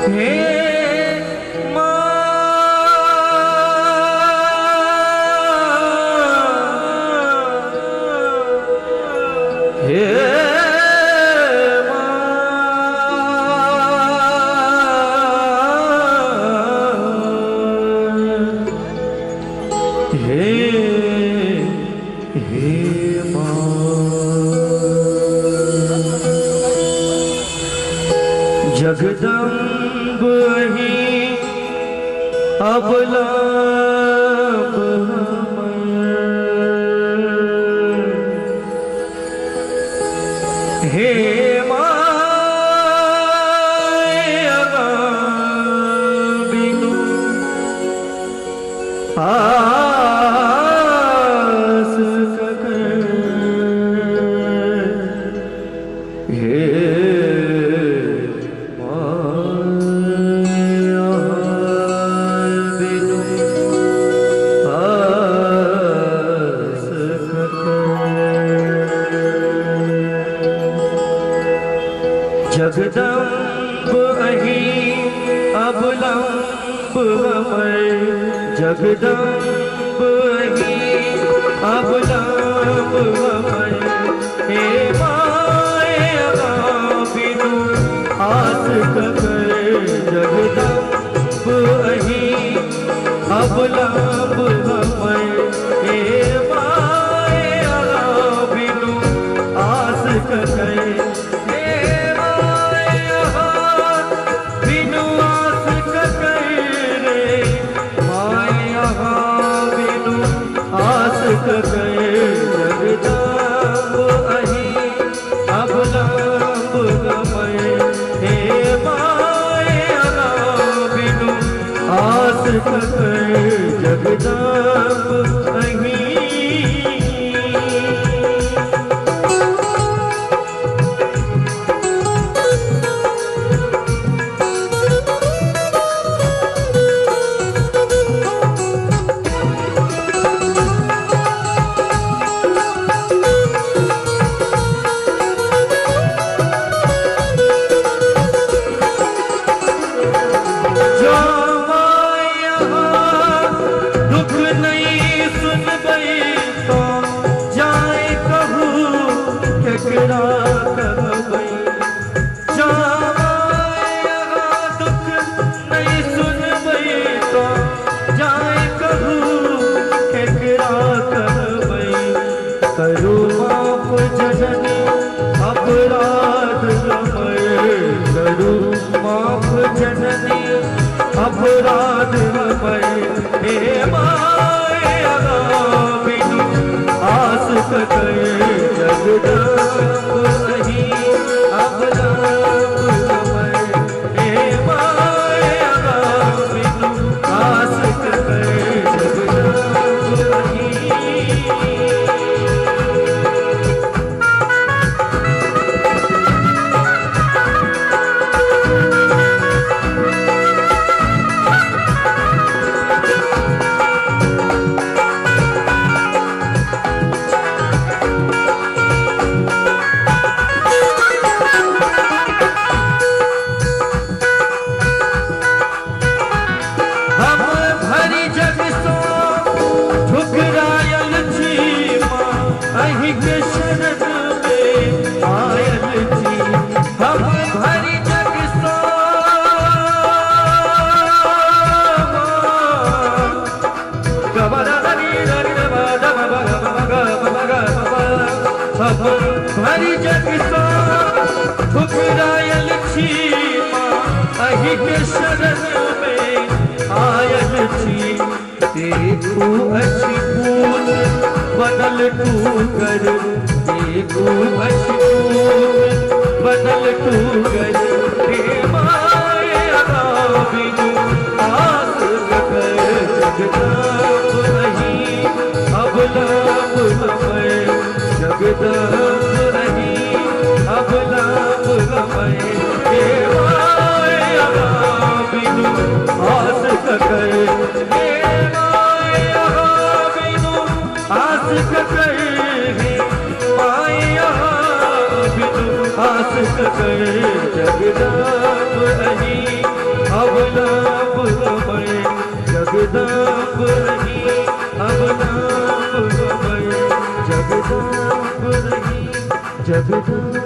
हे जगदम्ब ही अबलाप हे माया बिनु आस ककर हे जगदम्ब अहि अबलम्ब हमर जगदम्ब अहि अबलम्ब हमर हे माया बिनु आस ककर जगदम्ब अहि अबलम्ब हमर हे माया बिनु आस ककर जगदम्ब अहि अबलम्ब हमर हे माया बिनु आस ककर जगदम्ब अहि करो माफ जननी अपराध हमर करो माफ जननी अपराध हमर हे माया बिनु आस ककर जगदम्ब अहि अबलम्ब हमर हे माया बिनु आस ककर जगदम्ब अहि भरी जग सो ठुकरायल छी अहि के शरण में आयल छी देखू अच्छी फूल बनल टूकर देखू अच्छी फूल बनल टूकर हे माया बिनु आस ककर जगदम्ब अहि अबलम्ब हमर जगदम्ब अहि अबलम्ब हमर हे माया बिनु आस ककर हे माया बिनु आस ककर हे माया बिनु आस ककर जगदम्ब अहि अब नाम मैं जगदम्ब रही, अब नाम मैं जगदम्ब रही, जगदम्ब